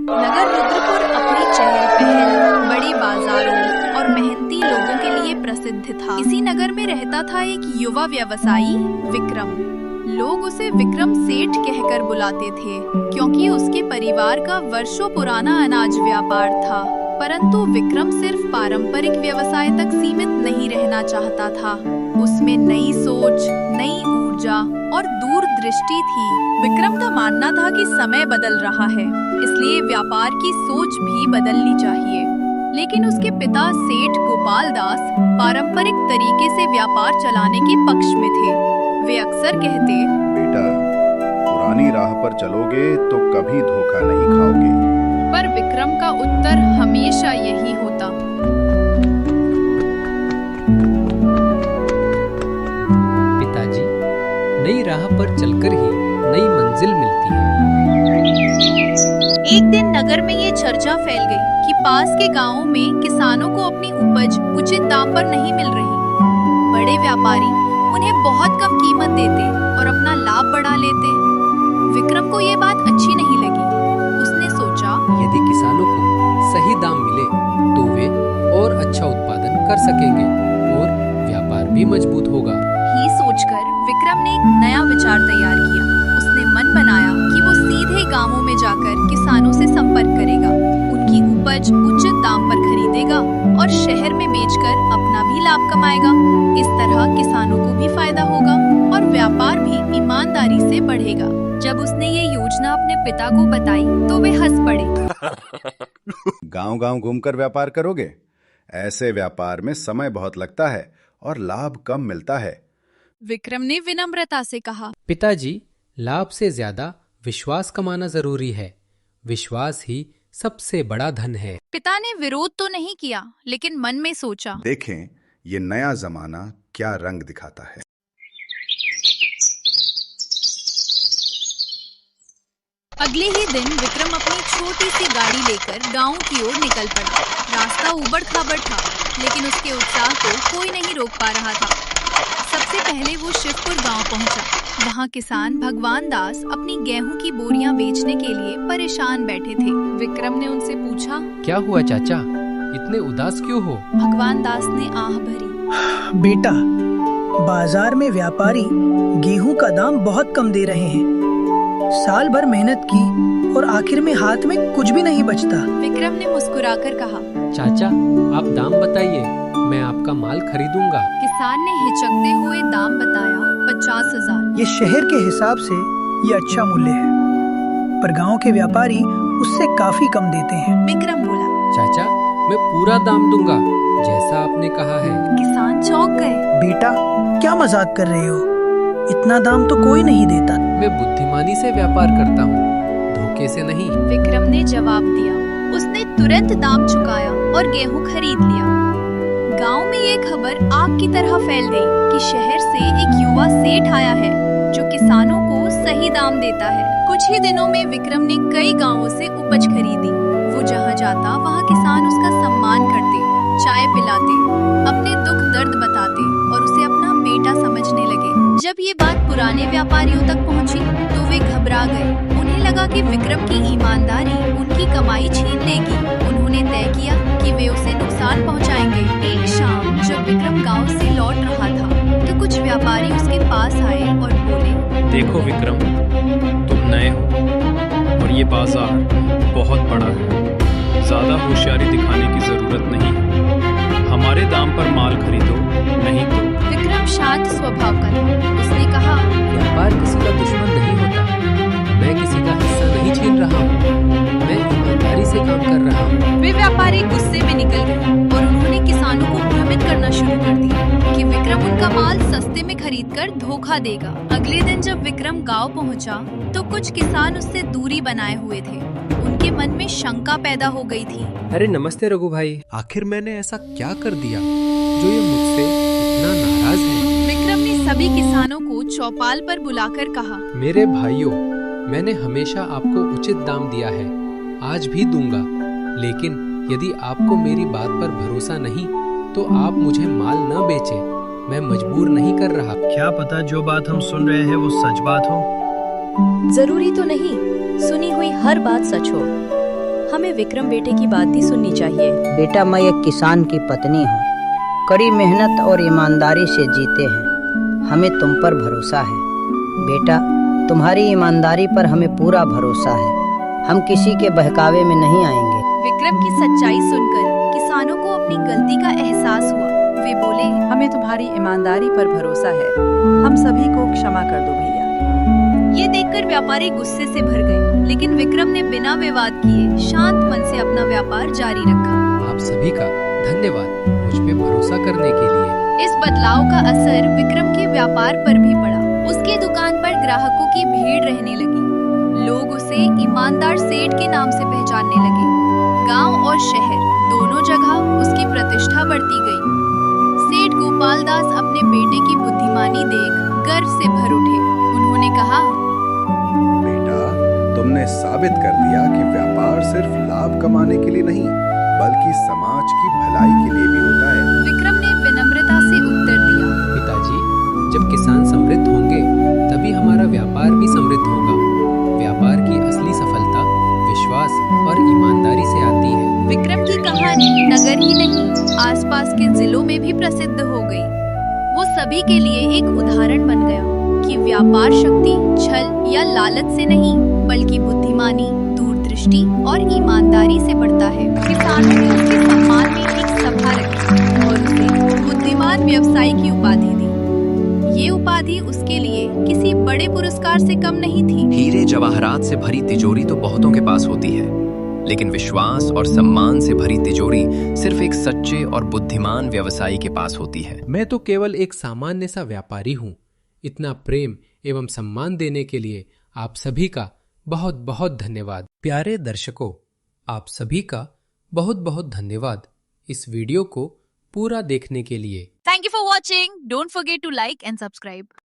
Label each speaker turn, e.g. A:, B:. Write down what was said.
A: नगर रुद्रपुर अपनी चहल पहल, बड़े बाजारों और मेहनती लोगों के लिए प्रसिद्ध था। इसी नगर में रहता था एक युवा व्यवसायी विक्रम। लोग उसे विक्रम सेठ कहकर बुलाते थे, क्योंकि उसके परिवार का वर्षों पुराना अनाज व्यापार था। परंतु विक्रम सिर्फ पारंपरिक व्यवसाय तक सीमित नहीं रहना चाहता था। उसमें नई सोच, नई ऊर्जा और दूरदृष्टि थी। विक्रम का मानना था कि समय बदल रहा है, इसलिए व्यापार की सोच भी बदलनी चाहिए। लेकिन उसके पिता सेठ गोपाल दास पारंपरिक तरीके से व्यापार चलाने के पक्ष में थे। वे अक्सर कहते,
B: बेटा, पुरानी राह पर चलोगे तो कभी धोखा नहीं खाओगे।
A: पर विक्रम का उत्तर हमेशा यही होता।
C: पिताजी, नई राह पर चलकर ही नई मंजिल मिलती है।
A: एक दिन नगर में ये चर्चा फैल गई कि पास के गांवों में किसानों को अपनी उपज उचित दाम पर नहीं मिल रही। बड़े व्यापारी उन्हें बहुत कम कीमत देते और अपना लाभ बढ़ा लेते। विक्रम को ये बात अच्छी नहीं लगी। उसने सोचा,
C: यदि किसानों को सही दाम मिले तो वे और अच्छा उत्पादन कर सकेंगे और व्यापार भी मजबूत होगा।
A: ही सोचकर विक्रम ने एक नया विचार तैयार किया। उसने मन बनाया कि वो सीधे गांवों में जाकर किसानों से संपर्क करेगा, उनकी उपज उचित दाम पर खरीदेगा और शहर में बेचकर अपना भी लाभ कमाएगा। इस तरह किसानों को भी फायदा होगा और व्यापार भी ईमानदारी से बढ़ेगा। जब उसने ये योजना अपने पिता को बताई तो वे हंस पड़े।
B: गांव-गांव घूमकर व्यापार करोगे? ऐसे व्यापार में समय बहुत लगता है और लाभ कम मिलता है।
A: विक्रम ने विनम्रता से कहा,
C: पिताजी, लाभ से ज्यादा विश्वास कमाना जरूरी है। विश्वास ही सबसे बड़ा धन है।
A: पिता ने विरोध तो नहीं किया, लेकिन मन में सोचा,
B: देखें ये नया जमाना क्या रंग दिखाता है।
A: अगले ही दिन विक्रम अपनी छोटी सी गाड़ी लेकर गांव की ओर निकल पड़ा। रास्ता ऊबड़ खाबड़ था, लेकिन उसके उत्साह को कोई नहीं रोक पा रहा था। सबसे पहले वो शिवपुर गांव पहुंचा। वहां किसान भगवान दास अपनी गेहूं की बोरियां बेचने के लिए परेशान बैठे थे। विक्रम ने उनसे पूछा,
C: क्या हुआ चाचा, इतने उदास क्यों हो?
A: भगवान दास ने आह भरी,
D: बेटा, बाजार में व्यापारी गेहूं का दाम बहुत कम दे रहे हैं। साल भर मेहनत की और आखिर में हाथ में कुछ भी नहीं बचता।
A: विक्रम ने मुस्कुराकर कहा,
C: चाचा, आप दाम बताइए, मैं आपका माल खरीदूंगा।
A: किसान ने हिचकते हुए दाम बताया, 50,000।
D: ये शहर के हिसाब से ये अच्छा मूल्य है, पर गांव के व्यापारी उससे काफी कम देते हैं।
A: विक्रम बोला,
C: चाचा, मैं पूरा दाम दूंगा जैसा आपने कहा है।
A: किसान चौंक गए।
D: बेटा, क्या मजाक कर रहे हो? इतना दाम तो कोई नहीं देता।
C: मैं बुद्धिमानी से व्यापार करता हूँ, धोखे से नहीं।
A: विक्रम ने जवाब दिया। उसने तुरंत दाम चुकाया और गेहूं खरीद लिया। गांव में ये खबर आग की तरह फैल गई कि शहर से एक युवा सेठ आया है जो किसानों को सही दाम देता है। कुछ ही दिनों में विक्रम ने कई गांवों से उपज खरीदी। वो जहाँ जाता वहाँ किसान उसका सम्मान करते, चाय पिलाते, अपने दुख दर्द बताते और उसे अपना बेटा समझने लगे। जब ये बात पुराने व्यापारियों तक पहुंची तो वे घबरा गए। उन्हें लगा कि विक्रम की ईमानदारी उनकी कमाई छीन लेगी। उन्होंने तय किया कि वे उसे नुकसान पहुंचाएंगे। एक शाम जब विक्रम गांव से लौट रहा था तो कुछ व्यापारी उसके पास आए और बोले,
E: देखो विक्रम, तुम नए हो और ये बाजार बहुत बड़ा है। ज्यादा होशियारी दिखाने की जरूरत नहीं है। हमारे दाम पर माल खरीदो, नहीं तो।
A: विक्रम शांत स्वभाव का था। उसने कहा,
C: व्यापार किसी का दुश्मन नहीं होता। मैं किसी का हिस्सा नहीं छीन रहा हूँ, मैं ईमानदारी से काम कर रहा हूँ।
A: वे व्यापारी गुस्से में निकल गए और उन्होंने किसानों को भ्रमित करना शुरू कर दिया कि विक्रम उनका माल सस्ते में खरीदकर धोखा देगा। अगले दिन जब विक्रम गांव पहुंचा तो कुछ किसान उससे दूरी बनाए हुए थे। उनके मन में शंका पैदा हो गई थी।
C: अरे नमस्ते रघु भाई, आखिर मैंने ऐसा क्या कर दिया जो ये मुझसे इतना नाराज है?
A: विक्रम ने सभी किसानों को चौपाल पर बुलाकर कहा,
C: मेरे भाइयों, मैंने हमेशा आपको उचित दाम दिया है, आज भी दूंगा। लेकिन यदि आपको मेरी बात पर भरोसा नहीं तो आप मुझे माल न बेचें। मैं मजबूर नहीं कर रहा।
F: क्या पता जो बात हम सुन रहे हैं वो सच बात हो।
G: जरूरी तो नहीं सुनी हुई हर बात सच हो। हमें विक्रम बेटे की बात भी सुननी चाहिए।
H: बेटा, मैं एक किसान की पत्नी हूँ। कड़ी मेहनत और ईमानदारी से जीते हैं। हमें तुम पर भरोसा है। बेटा, तुम्हारी ईमानदारी पर हमें पूरा भरोसा है। हम किसी के बहकावे में नहीं आएंगे।
A: विक्रम की सच्चाई सुनकर किसानों को अपनी गलती का एहसास हुआ। वे बोले,
I: हमें तुम्हारी ईमानदारी पर भरोसा है। हम सभी को क्षमा कर दो भैया।
A: ये देखकर व्यापारी गुस्से से भर गए, लेकिन विक्रम ने बिना विवाद किए शांत मन से अपना व्यापार जारी रखा।
C: आप सभी का धन्यवाद मुझ पे भरोसा करने के लिए।
A: इस बदलाव का असर विक्रम के व्यापार पर भी पड़ा। उसकी दुकान पर ग्राहकों की भीड़ रहने लगी। लोग उसे ईमानदार सेठ के नाम से पहचानने लगे। गांव और शहर दोनों जगह उसकी प्रतिष्ठा बढ़ती गई। सेठ गोपाल दास अपने बेटे की बुद्धिमानी देख गर्व से भर उठे। उन्होंने कहा,
B: बेटा, तुमने साबित कर दिया कि व्यापार सिर्फ लाभ कमाने के लिए नहीं, बल्कि समाज की भलाई के लिए भी होता है।
A: विक्रम ने विनम्रता से उत्तर दिया,
C: पिताजी, जब किसान समृद्ध होंगे तभी हमारा व्यापार भी समृद्ध होगा। व्यापार की असली सफलता विश्वास और ईमानदारी से आती है।
A: विक्रम की कहानी नगर ही नहीं, आसपास के जिलों में भी प्रसिद्ध हो गई। वो सभी के लिए एक उदाहरण बन गया कि व्यापार शक्ति छल या लालच से नहीं, बल्कि बुद्धिमानी, दूरदृष्टि और ईमानदारी से बढ़ता है। किसानों ने उसके सम्मान में एक सभा रखी और उसे बुद्धिमान व्यवसायी की उपाधि दी। ये उपाधि उसके लिए किसी बड़े पुरस्कार से कम नहीं थी।
J: हीरे जवाहरात से भरी तिजोरी तो बहुतों के पास होती है, लेकिन विश्वास और सम्मान से भरी तिजोरी सिर्फ एक सच्चे और बुद्धिमान व्यवसायी के पास होती है।
C: मैं तो केवल एक सामान्य सा व्यापारी हूँ। इतना प्रेम एवं सम्मान देने के लिए आप सभी का बहुत बहुत धन्यवाद। प्यारे दर्शकों, आप सभी का बहुत बहुत धन्यवाद इस वीडियो को पूरा देखने के लिए।
A: Thank you for watching. Don't forget to like and subscribe.